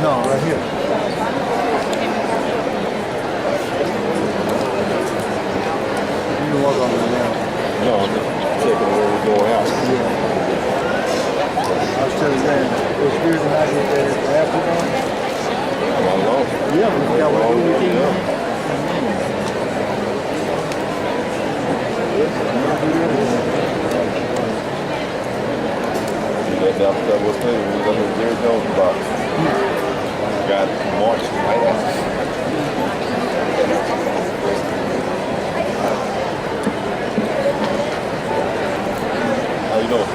No, right here. You can walk on it now. No, I'm just checking where we're going out. Yeah. I was telling you, it's good to not get that afternoon. Am I alone? Yeah, we got one over here. That stuff was thing. We got the Jerry Jones box. Got March right after. How you doing?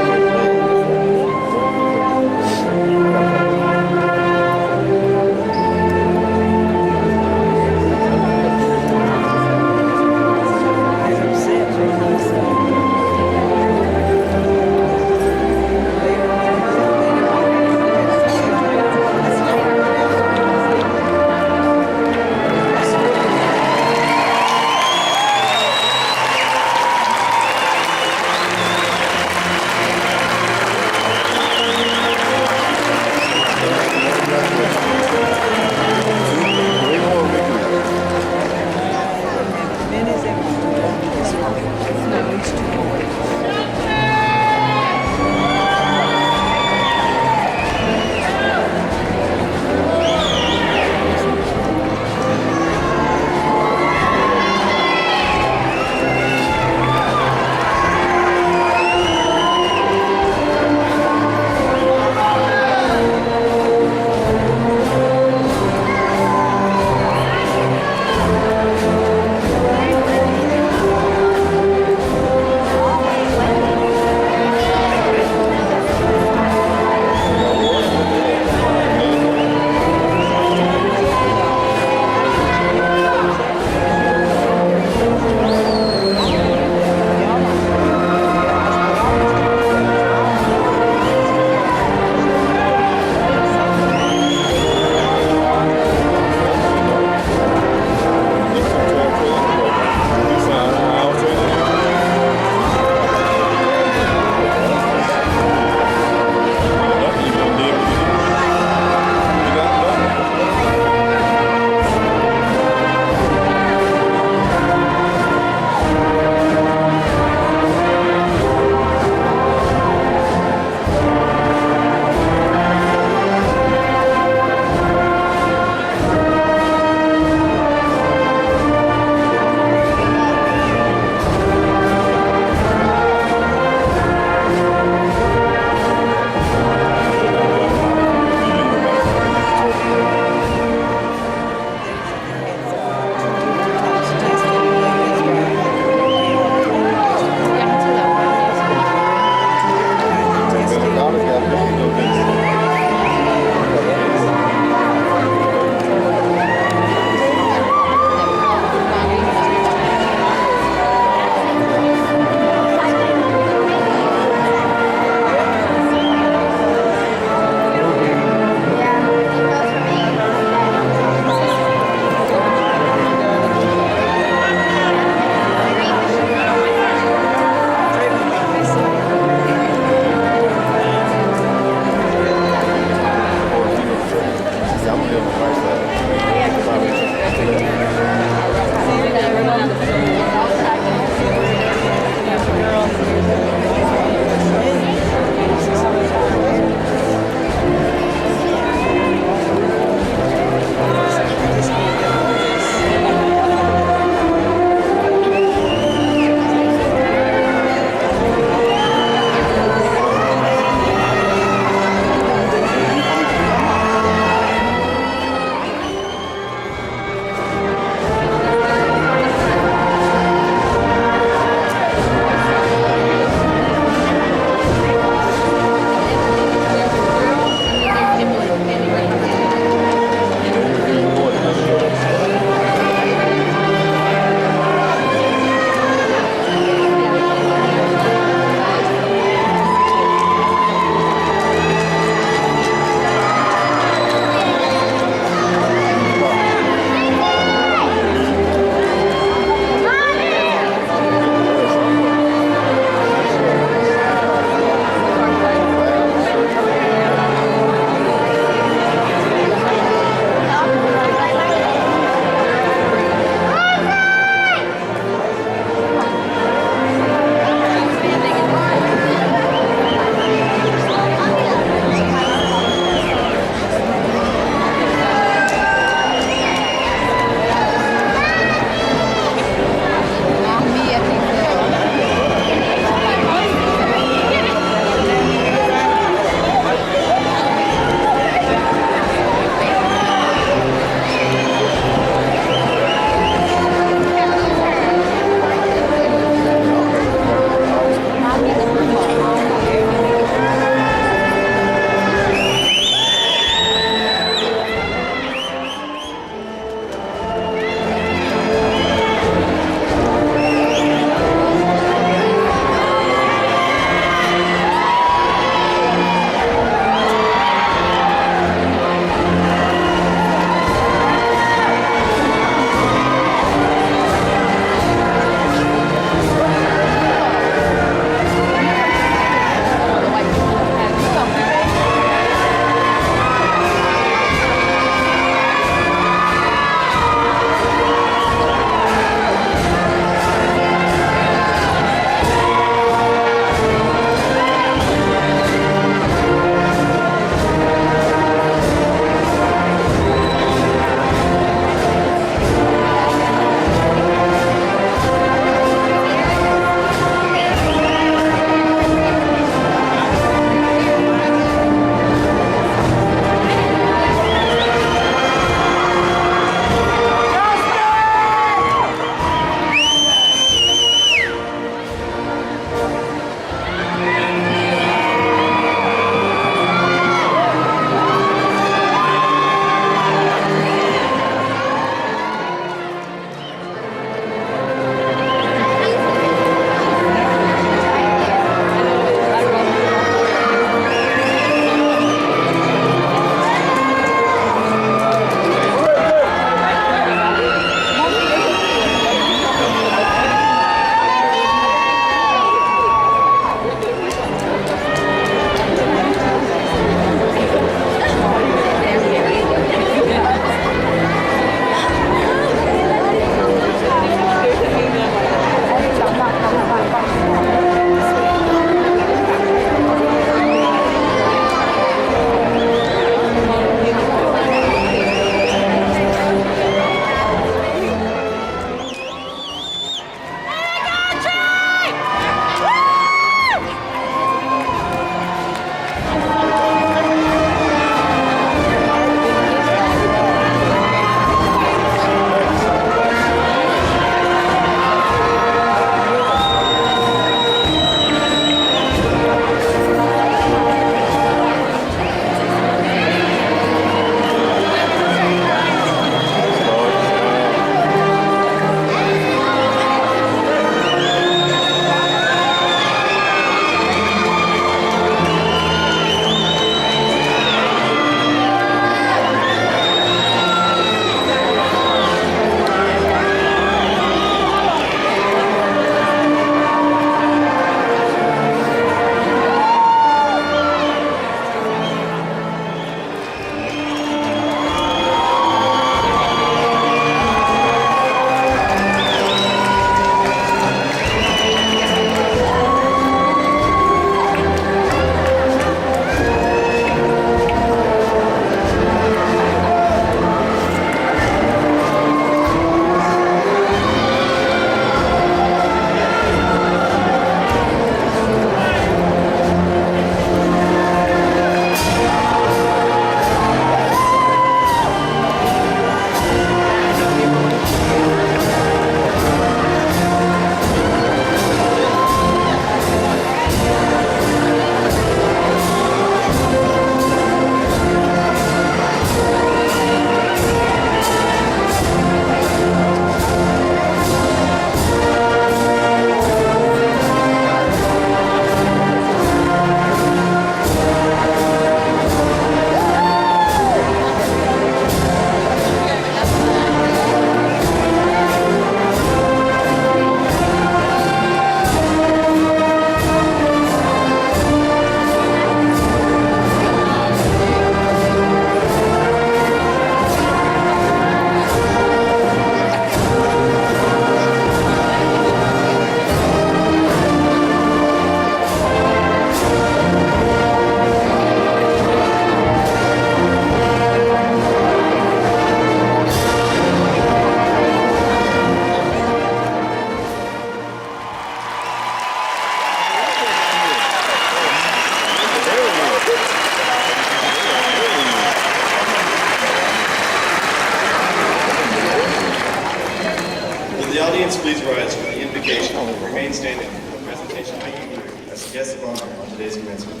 Audience, please rise for the invocation. Remain standing for the presentation by you here as the guest of honor on today's commencement.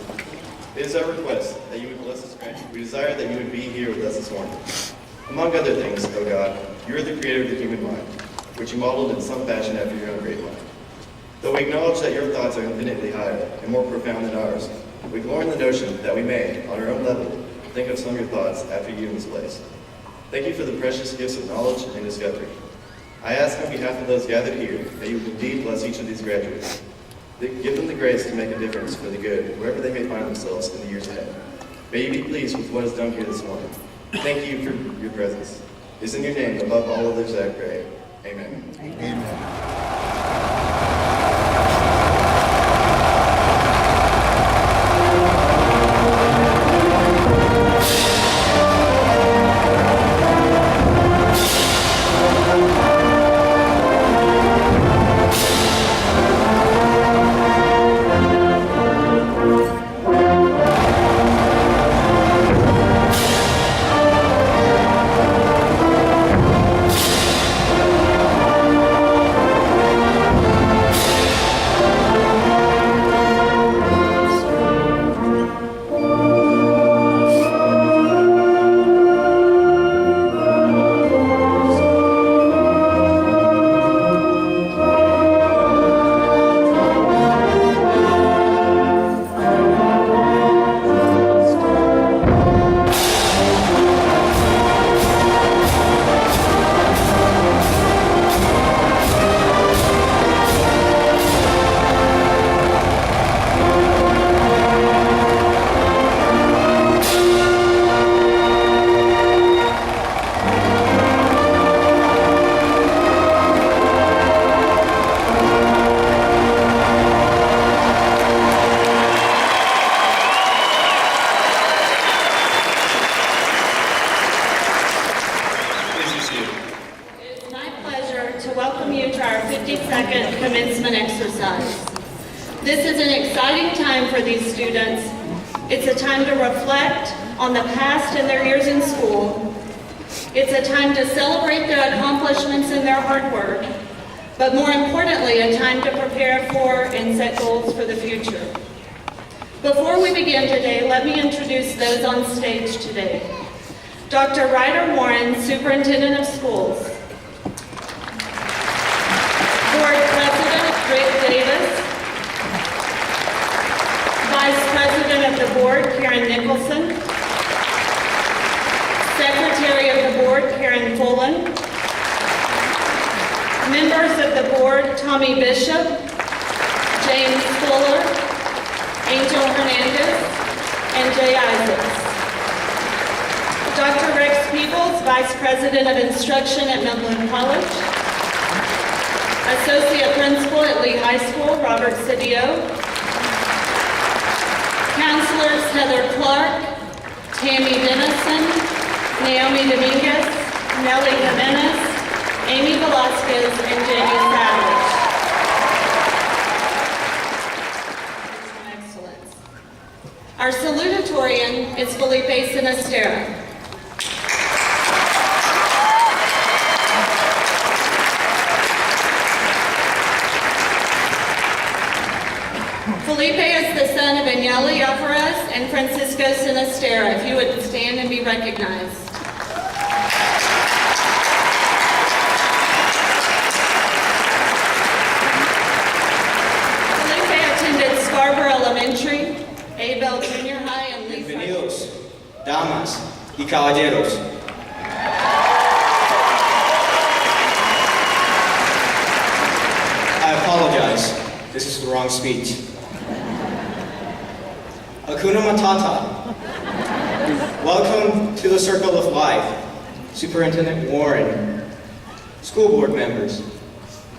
It is our request that you would bless this graduate. We desire that you would be here with us this morning. Among other things, O God, you are the creator of the human mind, which you modeled in some fashion after your own great mind. Though we acknowledge that your thoughts are infinitely higher and more profound than ours, we glory in the notion that we may, on our own level, think of some of your thoughts after you in this place. Thank you for the precious gifts of knowledge and discovery. I ask on behalf of those gathered here that you would indeed bless each of these graduates. Give them the grace to make a difference for the good, wherever they may find themselves in the years ahead. May you be pleased with what is done here this morning. Thank you for your presence. It is in your name, above all others, I pray. Amen. Amen. Commencement exercise. This is an exciting time for these students. It's a time to reflect on the past and their years in school. It's a time to celebrate their accomplishments and their hard work, but more importantly, a time to prepare for and set goals for the future. Before we begin today, let me introduce those on stage today. Dr. Ryder Warren, Superintendent of Schools. Board President Rick Davis. Vice President of the Board, Karen Nicholson. Secretary of the Board, Karen Fullen. Members of the Board, Tommy Bishop, James Fuller, Angel Hernandez, and Jay Isaacs. Dr. Rex Peebles, Vice President of Instruction at Midland College. Associate Principal at Lee High School, Robert Cedillo. Counselors Heather Clark, Tammy Dennison, Naomi Dominguez, Nellie Jimenez, Amy Velasquez, and Jamie Savage. Excellence. Our salutatorian is Felipe Sinistera. Felipe is the son of Agnelli Alvarez and Francisco Sinistera. If you would stand and be recognized. Felipe attended Scarborough Elementary, Abel Junior High, and Lee. Bienvenidos, damas y caballeros. I apologize. This is the wrong speech. Hakuna Matata. Welcome to the Circle of Life. Superintendent Warren, school board members,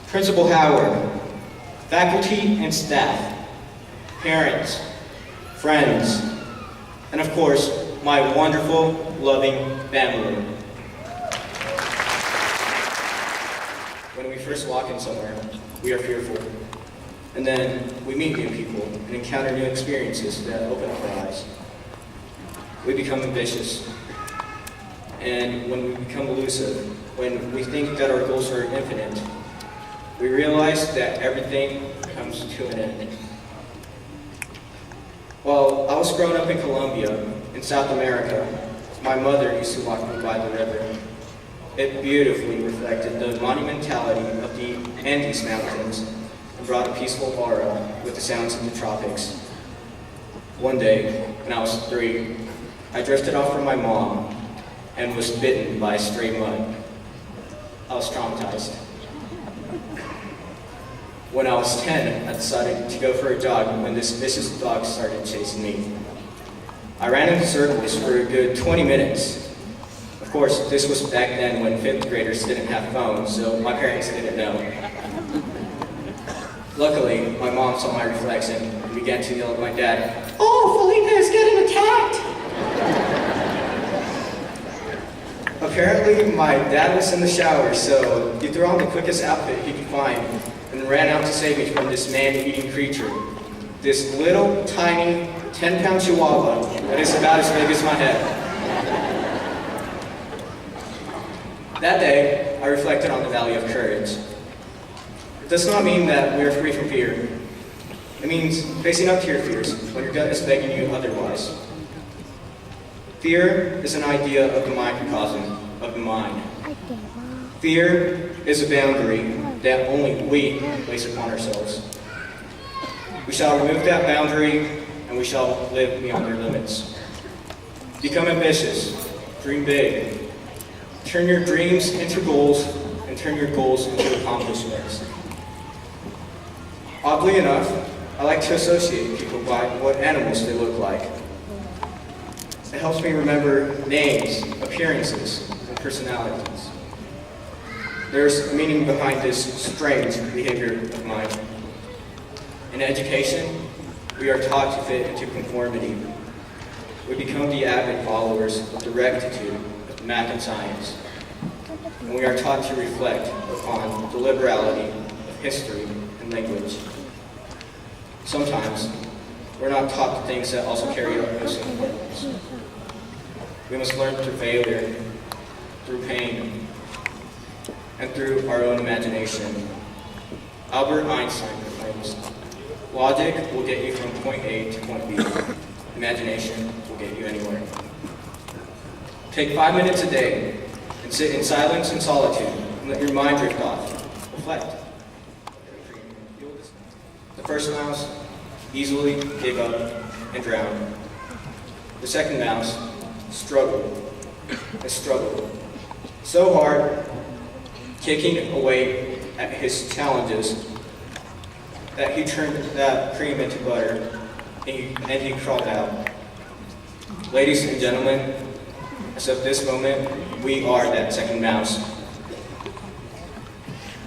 Principal Howard, faculty and staff, parents, friends, and of course, my wonderful, loving family. When we first walk in somewhere, we are fearful. And then we meet new people and encounter new experiences that open up our eyes. We become ambitious. And when we become elusive, when we think that our goals are infinite, we realized that everything comes to an end. While I was growing up in Colombia, in South America, my mother used to walk me by the river. It beautifully reflected the monumentality of the Andes Mountains and brought a peaceful aura with the sounds of the tropics. One day, when I was 3, I drifted off from my mom and was bitten by a stray mud. I was traumatized. When I was 10, I decided to go for a jog when this vicious dog started chasing me. I ran in circles for a good 20 minutes. Of course, this was back then when 5th graders didn't have phones, so my parents didn't know. Luckily, my mom saw my reflection and began to yell at my dad, "Oh, Felipe is getting attacked!" Apparently, my dad was in the shower, so he threw on the quickest outfit he could find and ran out to save me from this man-eating creature. This little, tiny, 10-pound chihuahua that is about as big as my head. That day, I reflected on the value of courage. It does not mean that we are free from fear. It means facing up to your fears when your gut is begging you otherwise. Fear is an idea of the microcosm of the mind. Fear is a boundary that only we place upon ourselves. We shall remove that boundary and we shall live beyond their limits. Become ambitious, dream big. Turn your dreams into goals and turn your goals into accomplishments. Oddly enough, I like to associate people by what animals they look like. It helps me remember names, appearances, and personalities. There's a meaning behind this strange behavior of mine. In education, we are taught to fit into conformity. We become the avid followers of the rectitude of math and science. And we are taught to reflect upon the liberality of history and language. Sometimes, we're not taught the things that also carry utmost importance. We must learn through failure, through pain, and through our own imagination. Albert Einstein proclaims, logic will get you from point A to point B. Imagination will get you anywhere. Take 5 minutes a day and sit in silence and solitude and let your mind drift off. Reflect. The first mouse easily gave up and drowned. The second mouse struggled and struggled so hard, kicking away at his challenges, that he turned that cream into butter and he crawled out. Ladies and gentlemen, as of this moment, we are that second mouse.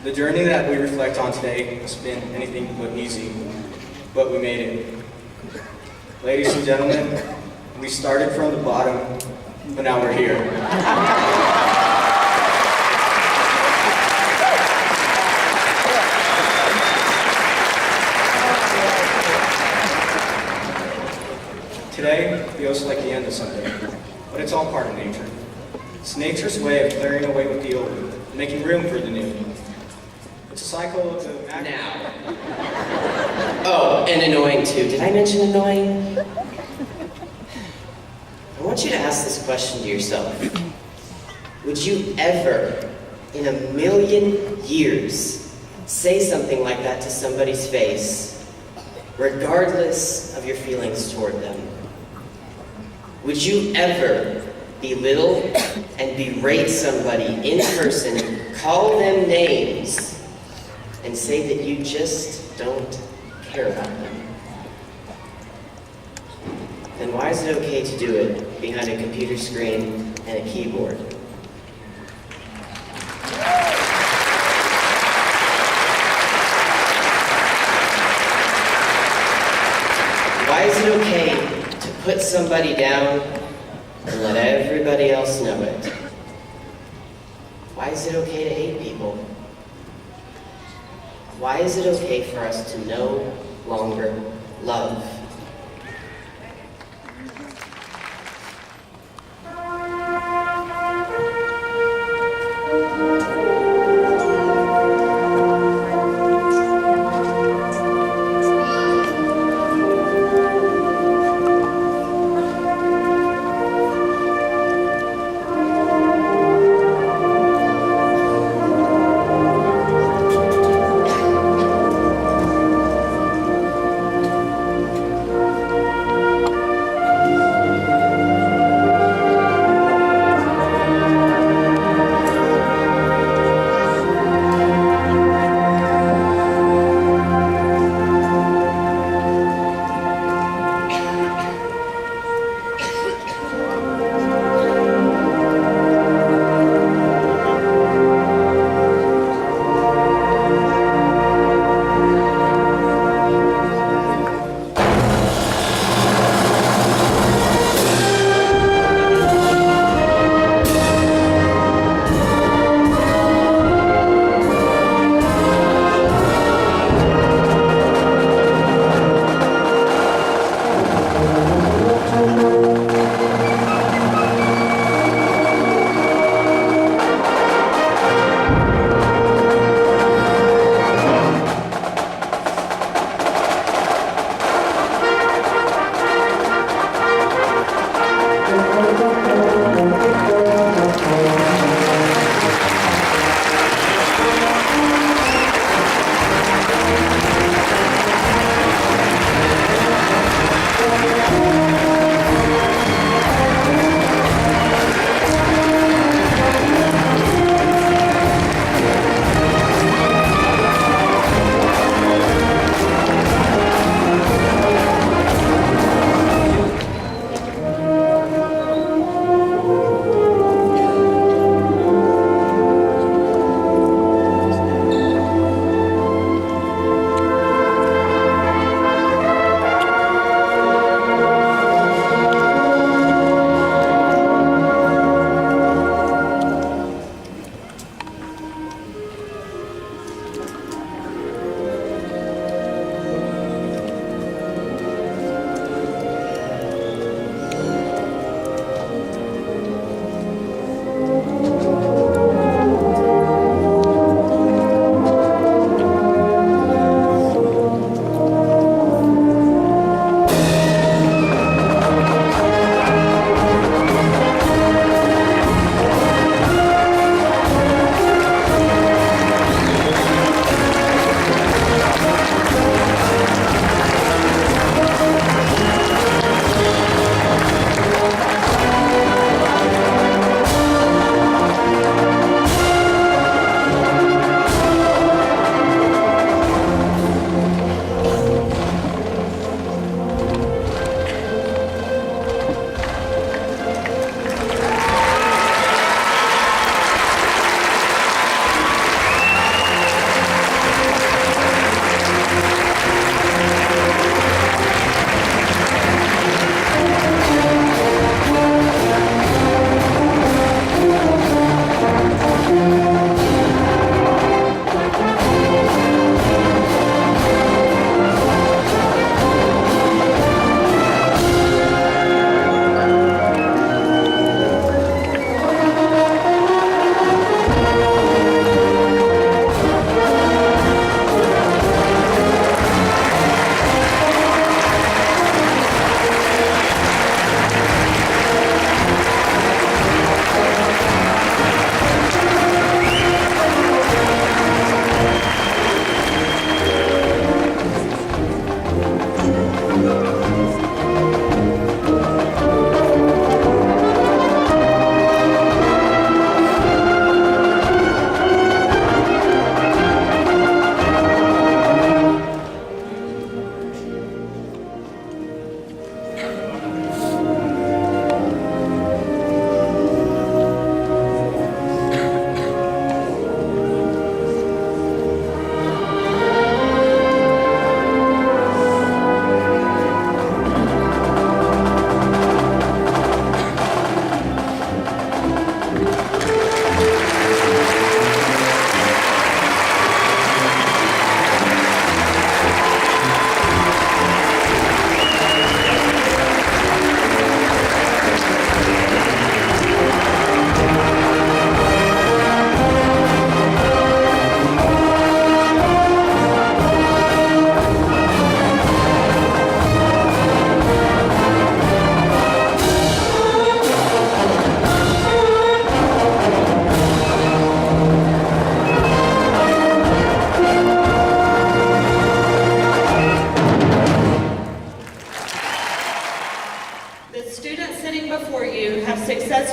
The journey that we reflect on today has been anything but easy, but we made it. Ladies and gentlemen, we started from the bottom, but now we're here. Today feels like the end of something, but it's all part of nature. It's nature's way of clearing away with the old and making room for the new. It's a cycle of Now. Oh, and annoying too. Did I mention annoying? I want you to ask this question to yourself. Would you ever, in a million years, say something like that to somebody's face, regardless of your feelings toward them? Would you ever belittle and berate somebody in person, call them names, and say that you just don't care about them? Then why is it okay to do it behind a computer screen and a keyboard? Why is it okay to put somebody down and let everybody else know it? Why is it okay to hate people? Why is it okay for us to no longer love?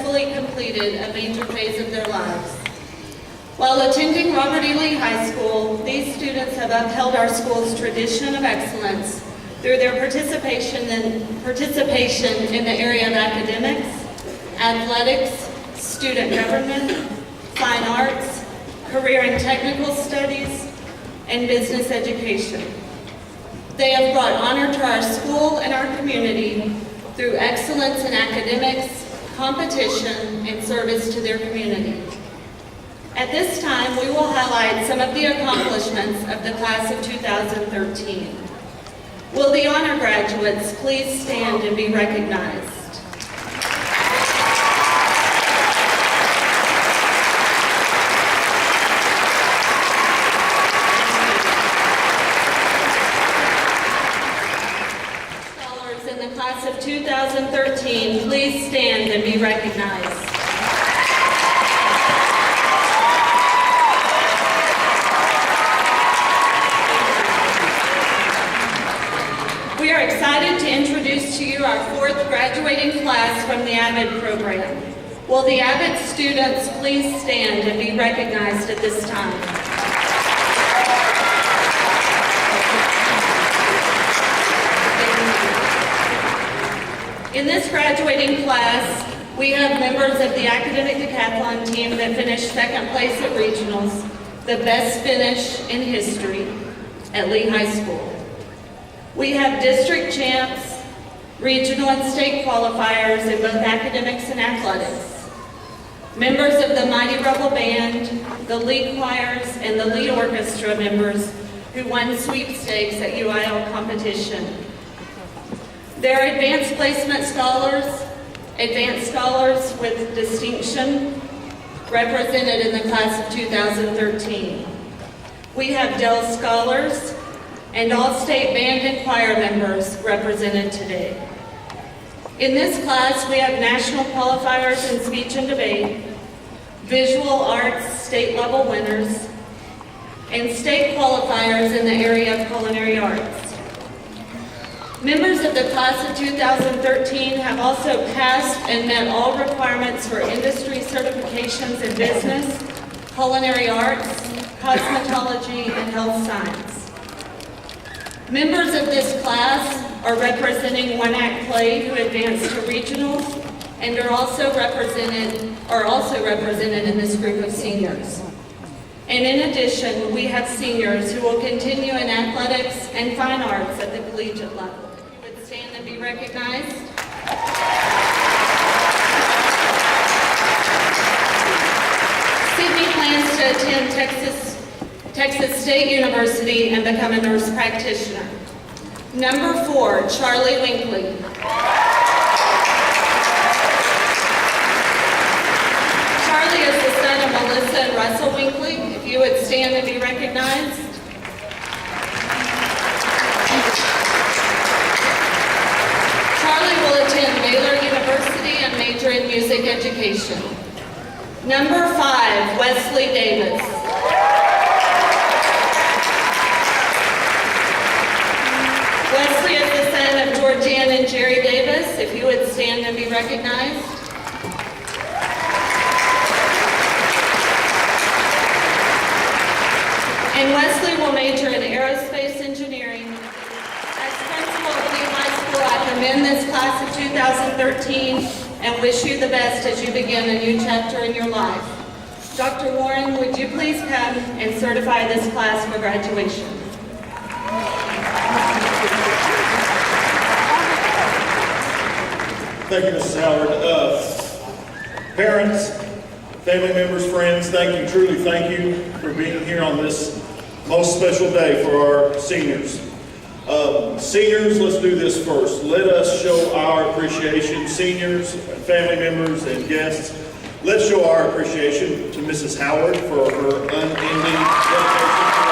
successfully completed a major phase of their lives. While attending Robert E. Lee High School, these students have upheld our school's tradition of excellence through their participation in the area of academics, athletics, student government, fine arts, career and technical studies, and business education. They have brought honor to our school and our community through excellence in academics, competition, and service to their community. At this time, we will highlight some of the accomplishments of the class of 2013. Will the honor graduates please stand and be recognized? Scholars in the class of 2013, please stand and be recognized. We are excited to introduce to you our fourth graduating class from the AVID program. Will the AVID students please stand and be recognized at this time? In this graduating class, we have members of the academic decathlon team that finished second place at regionals, the best finish in history at Lee High School. We have district champs, regional and state qualifiers in both academics and athletics, members of the Mighty Rebel Band, the lead choirs, and the lead orchestra members who won sweepstakes at UIL competition. There are advanced placement scholars, advanced scholars with distinction represented in the class of 2013. We have Dell scholars and all-state band and choir members represented today. In this class, we have national qualifiers in speech and debate, visual arts state-level winners, and state qualifiers in the area of culinary arts. Members of the class of 2013 have also passed and met all requirements for industry certifications in business, culinary arts, cosmetology, and health science. Members of this class are representing One Act Play who advanced to regionals and are also represented in this group of seniors. And in addition, we have seniors who will continue in athletics and fine arts at the collegiate level. If you would stand and be recognized. Sydney plans to attend Texas State University and become a nurse practitioner. Number 4, Charlie Winkley. Charlie is the son of Melissa and Russell Winkley. If you would stand and be recognized. Charlie will attend Baylor University and major in music education. Number 5, Wesley Davis. Wesley is the son of Georgianne and Jerry Davis. If you would stand and be recognized. And Wesley will major in aerospace engineering. As principal of Lee High School, I commend this class of 2013 and wish you the best as you begin a new chapter in your life. Dr. Warren, would you please come and certify this class for graduation? Thank you, Mrs. Howard. Parents, family members, friends, thank you, truly thank you for being here on this most special day for our seniors. Seniors, let's do this first. Let us show our appreciation. Seniors, family members, and guests, let's show our appreciation to Mrs. Howard for her unending dedication to our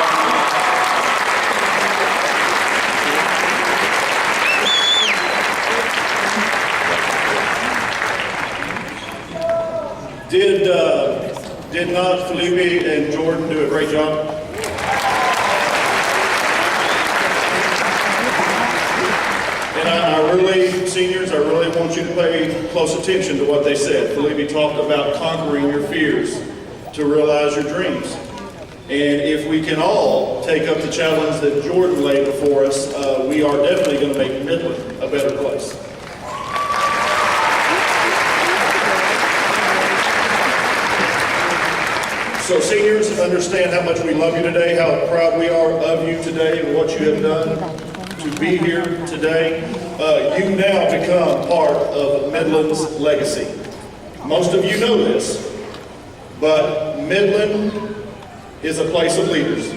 Did not Felipe and Jordan do a great job? And I really, seniors, I really want want you to pay close attention to what they said. Felipe talked about conquering your fears to realize your dreams. And if we can all take up the challenge that Jordan laid before us, we are definitely going to make Midland a better place. So seniors, understand how much we love you today, how proud we are of you today and what you have done to be here today. You now become part of Midland's legacy. Most of you know this, but Midland is a place of leaders.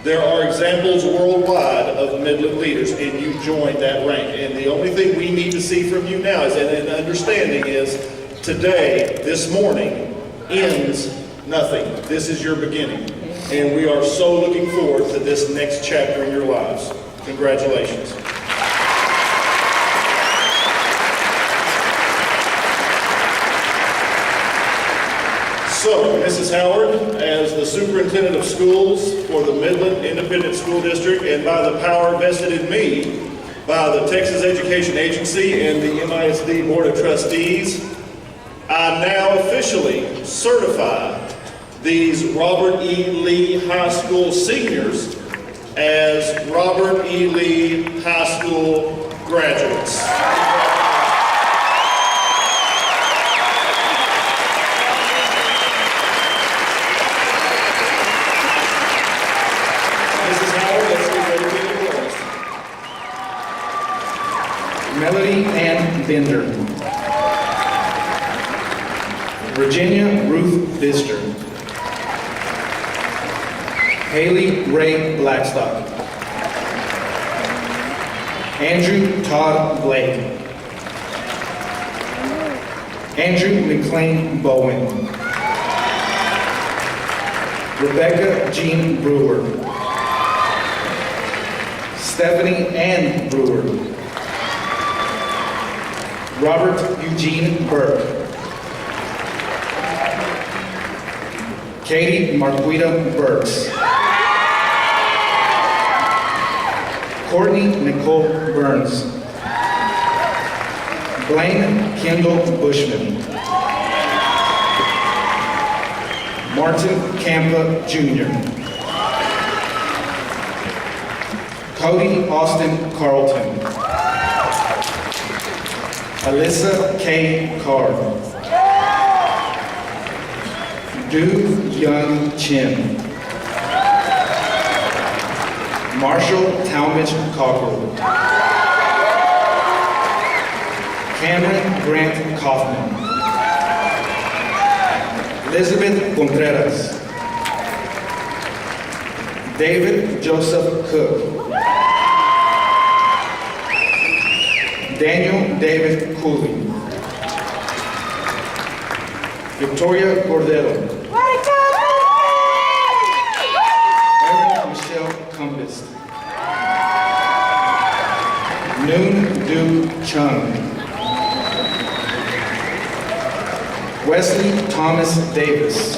There are examples worldwide of Midland leaders, and you joined that rank. And the only thing we need to see from you now is an understanding is today, this morning, ends nothing. This is your beginning. And we are so looking forward to this next chapter in your lives. Congratulations. So, Mrs. Howard, as the Superintendent of Schools for the Midland Independent School District, and by the power vested in me by the Texas Education Agency and the MISD Board of Trustees, I now officially certify these Robert E. Lee High School seniors as Robert E. Lee High School graduates. Mrs. Howard, let's get ready to be closed. Melody Ann Bender. Virginia Ruth Bister. Haley Ray Blackstock. Andrew Todd Blake. Andrew McLean Bowen. Rebecca Jean Brewer. Stephanie Ann Brewer. Robert Eugene Burke. Katie Marquita Burks. Courtney Nicole Burns. Blaine Kendall Bushman. Martin Campa Jr. Cody Austin Carlton. Alyssa K. Carr. Du Young Chin. Marshall Talmadge Cockrell. Cameron Grant Kaufman. Elizabeth Contreras. David Joseph Cook. Daniel David Cooley. Victoria Cordero. Erin Michelle Compass. Noon Duke Chung. Wesley Thomas Davis.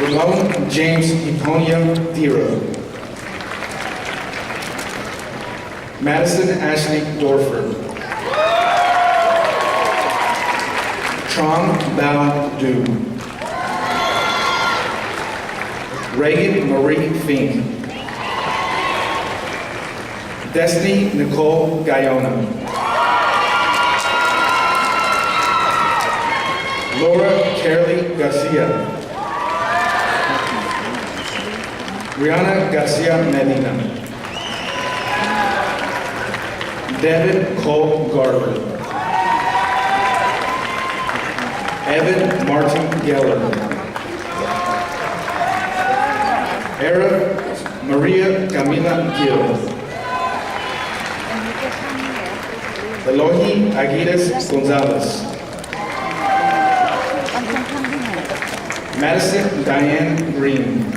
Ramon James Eponia Thera. Madison Ashley Dorford. Trong Bao Du. Reagan Marie Fink. Destiny Nicole Guyona. Laura Carolee Garcia. Rihanna Garcia Medina. Devin Cole Garber. Evan Martin Geller. Era Maria Camila Gil. Elohi Aguirres Gonzalez. Madison Diane Green.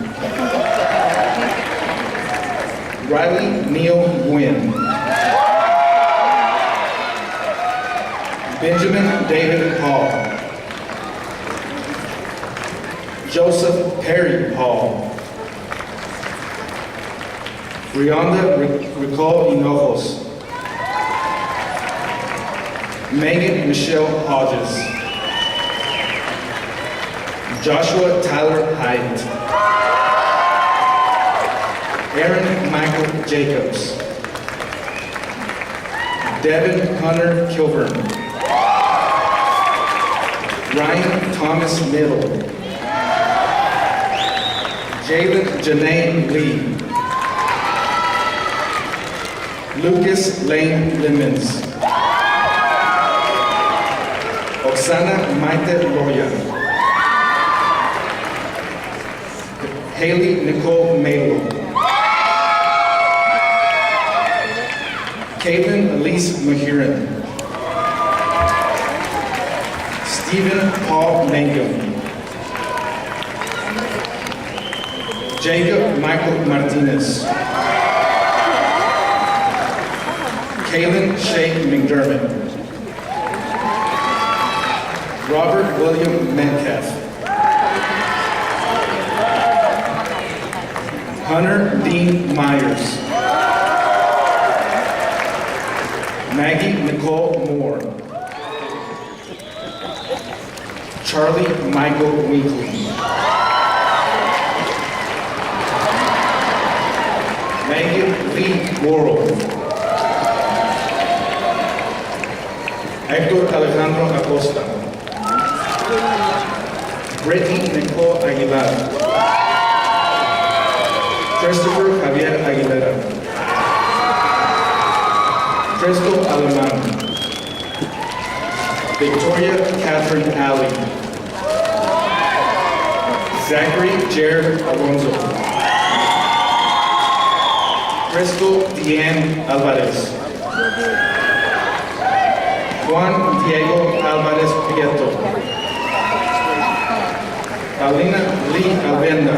Riley Neil Gwynn. Benjamin David Hall. Joseph Perry Hall. Rionda Ricol Hinojos. Megan Michelle Hodges. Joshua Tyler Hyatt. Aaron Michael Jacobs. Devin Hunter Kilburn. Ryan Thomas Middle. Jalen Janae Lee. Lucas Lane Lemons. Oksana Maite Loya. Haley Nicole Melo. Caitlin Elise Mahiran. Stephen Paul Mangum. Jacob Michael Martinez. Kaylin Shay McDermott. Robert William Metcalf. Hunter Dean Myers. Maggie Nicole Moore. Charlie Michael Winkley. Megan Lee Worrell. Hector Alejandro Acosta. Brittany Nicole Aguilar. Christopher Javier Aguilera. Crystal Alemán. Victoria Catherine Alley. Zachary Jared Alonso. Crystal Deanne Alvarez. Juan Diego Alvarez Prieto. Paulina Lee Alvenda.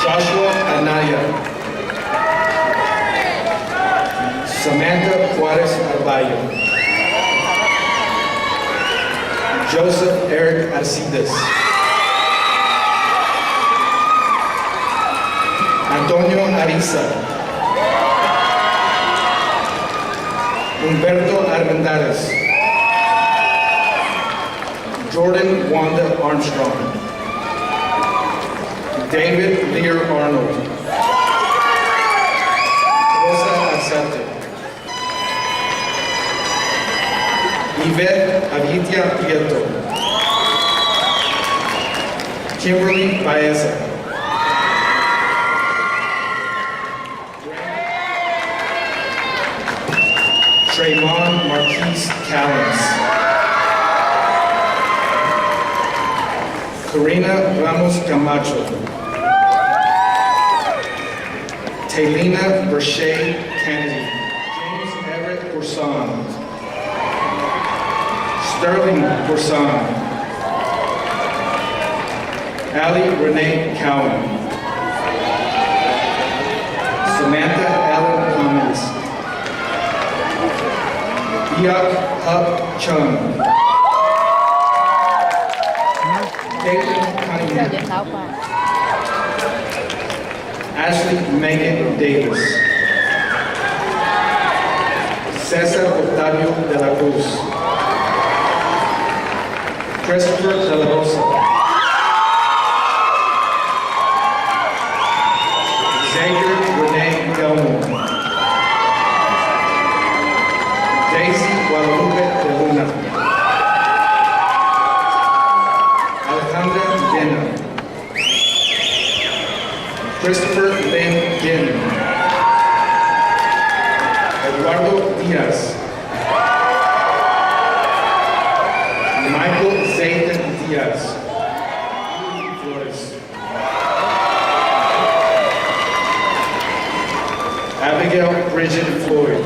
Joshua Anaya. Samantha Juarez Arballo. Joseph Eric Arcides. Antonio Ariza. Humberto Armendariz. Jordan Wanda Armstrong. David Lear Arnold. Rosa Accepted. Yvette Avitia Prieto. Kimberly Baeza. Trayvon Marquise Callens. Karina Ramos Camacho. Taylina Berchet Kennedy. James Everett Bourson. Sterling Bourson. Allie Renee Cowan. Samantha Ellen Cummins. Yak Hup Chung. Caitlin Cunningham. Ashley Megan Davis. Cesar Octavio de la Cruz. Christopher de la Rosa. Xavier Renee Delmore. Daisy Guadalupe de Luna. Alejandra Dena. Christopher Lynn Ginn. Eduardo Diaz. Michael Zayden Diaz. Flores. Abigail Bridget Floyd.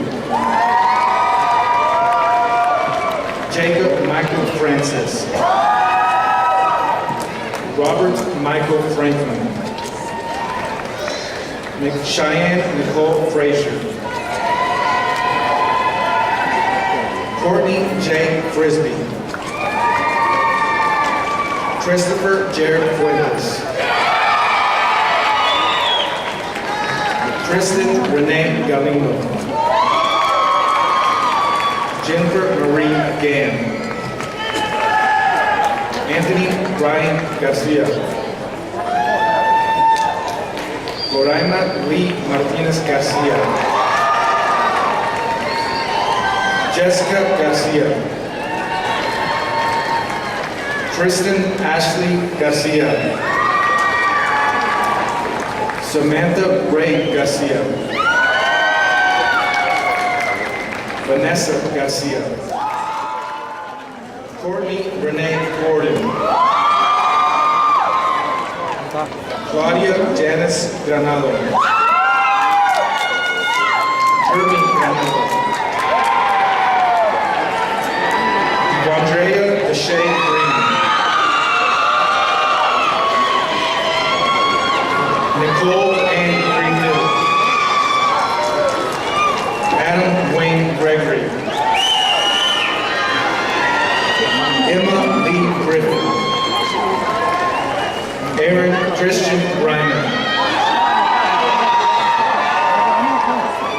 Jacob Michael Francis. Robert Michael Franklin. Cheyenne Nicole Frazier. Courtney J. Frisbee. Christopher Jared Fuentes. Kristen Renee Galindo. Jennifer Marie Gann. Anthony Ryan Garcia. Loraima Lee Martinez Garcia. Jessica Garcia. Kristen Ashley Garcia. Samantha Ray Garcia. Vanessa Garcia. Courtney Renee Gordon. Claudia Janice Granado. Hermie Granado. Andrea Deshay Green. Nicole Ann Greenfield. Adam Wayne Gregory. Emma Lee Griffin. Aaron Christian Reimer.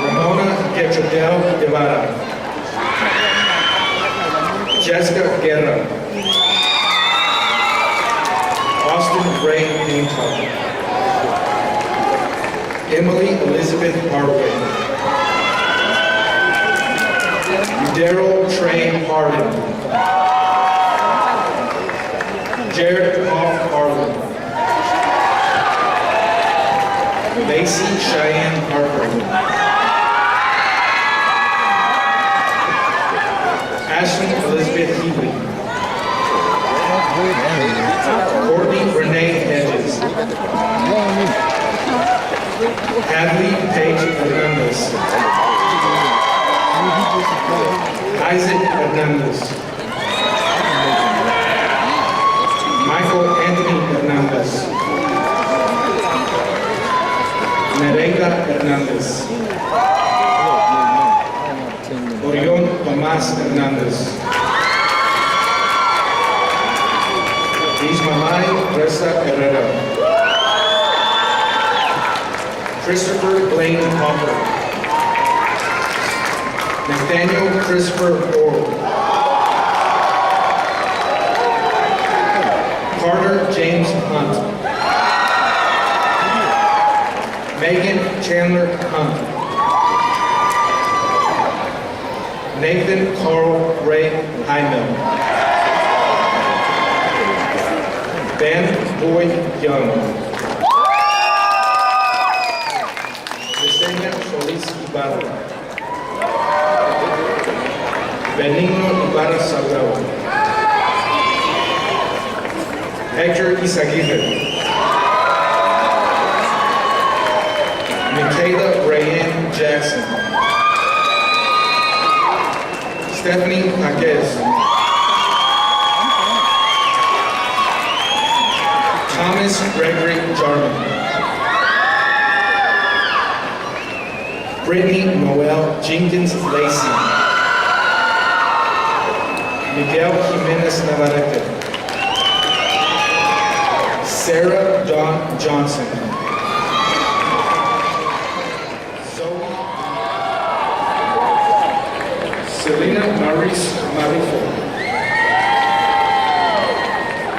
Ramona Getradell Guevara. Jessica Guerra. Austin Ray Hancock. Emily Elizabeth Harway. Daryl Trey Harden. Jared Hoff Harlan. Lacey Cheyenne Harper. Ashley Elizabeth Healy. Courtney Renee Hedges. Hadley Paige Hernandez. Isaac Hernandez. Michael Anthony Hernandez. Nereida Hernandez. Orión Tomás Hernandez. Ismamay Reza Herrera. Christopher Blaine Hopper. Nathaniel Christopher Orr. Carter James Hunt. Megan Chandler Hunt. Nathan Carl Ray Heimel. Ben Boyd Young. Yesenia Solis Ibarra. Benigno Ibarra Salgado. Hector Izaguirre. Michaela Rayanne Jackson. Stephanie Paquez. Thomas Gregory Jarman. Brittany Noel Jenkins Lacey. Miguel Jimenez Navarrete. Sarah Dawn Johnson. Zoe. Selena Maurice Marifo.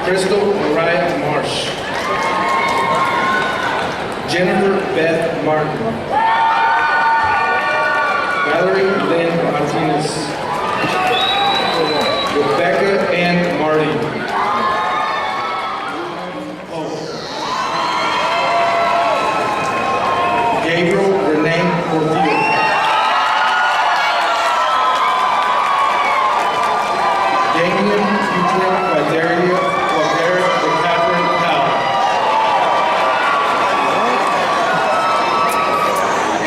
Crystal Mariah Marsh. Jennifer Beth Martin. Valerie Lynn Martinez. Rebecca Ann Marty. Gabriel Renee Portillo. Damian Euclid Valeria Valera Catherine Powell.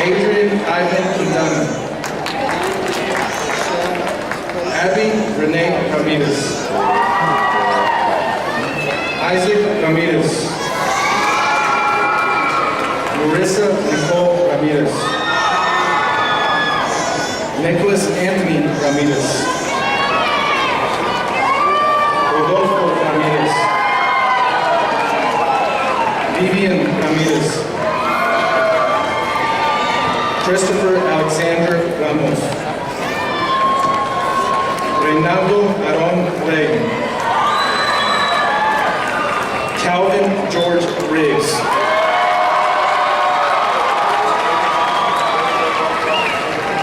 Adrian Ivan Quintana. Abby Renee Ramirez. Isaac Ramirez. Marissa Nicole Ramirez. Nicholas Anthony Ramirez. Rodolfo Ramirez. Vivian Ramirez. Christopher Alexander Ramos. Reynaldo Aron Rey. Calvin George Riggs.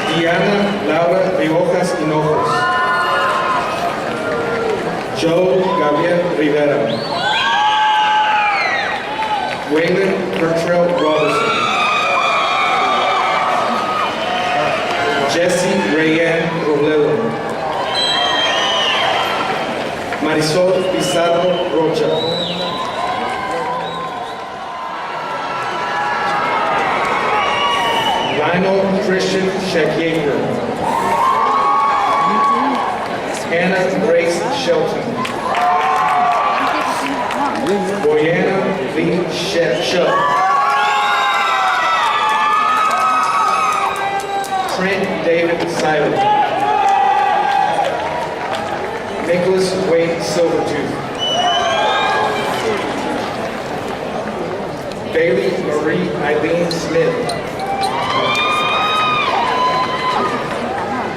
Diana Laura Riojas Hinojos. Joe Gabriel Rivera. Waylon Bertrell Robertson. Jesse Rayanne Robledo. Marisol Pizarro Rocha. Lionel Christian Shakiaker. Hannah Grace Shelton. Boyana Lee Shutt. Trent David Silent. Nicholas Wayne Silvertooth. Bailey Marie Eileen Smith.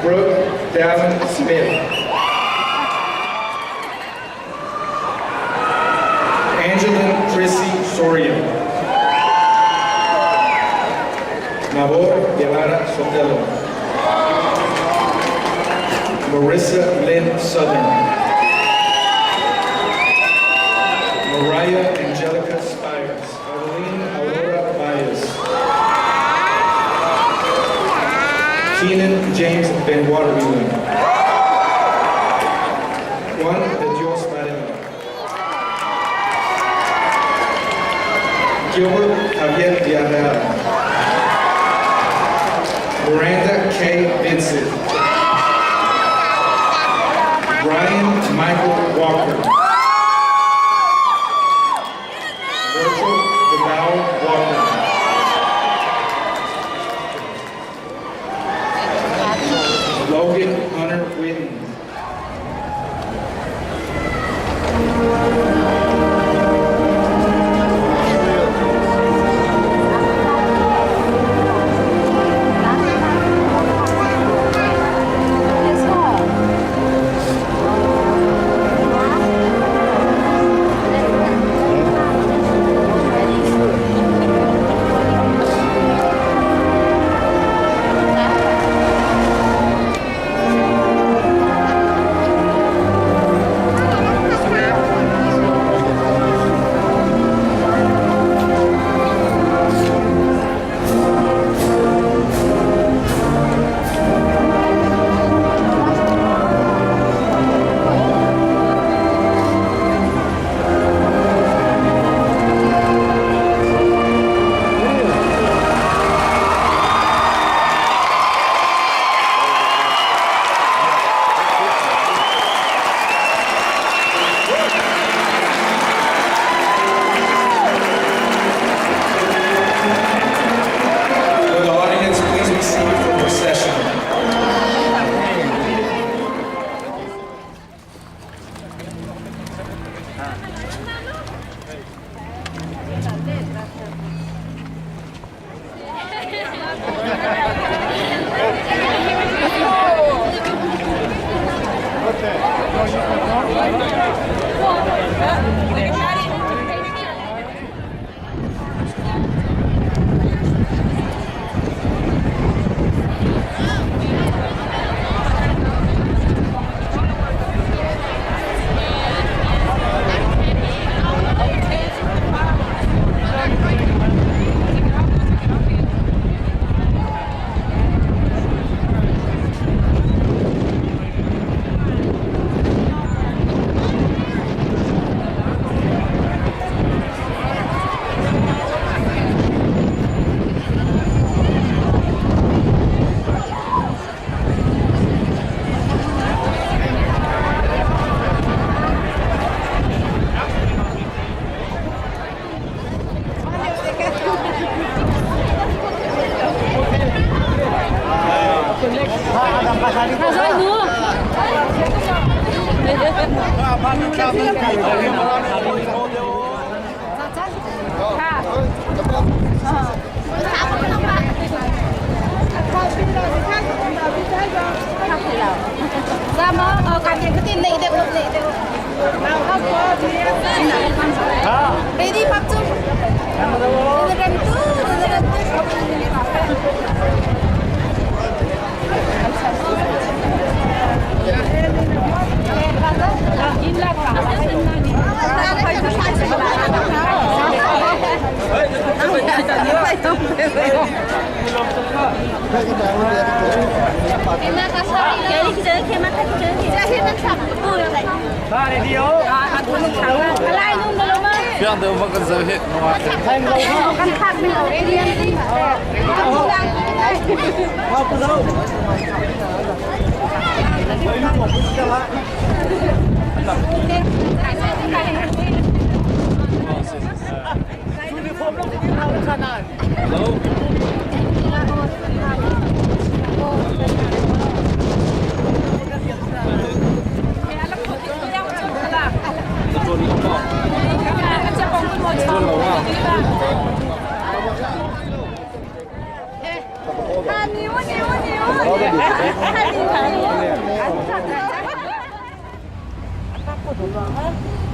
Brooke Davin Smith. Angeline Chrissy Soria. Nabor Guevara Sotelo. Marissa Lynn Southern. Mariah Angelica Spires. Evelyn Aurora Baez. Keenan James Ben Watermelon. Juan de Dios Marino. Gilbert Javier Villarreal. Miranda K. Vincent. Brian Michael Walker. Virgil DeVal Walker. Logan Hunter Whitten. Ra mơ, Hãy subscribe cho kênh Ghiền Mì Gõ để không bỏ lỡ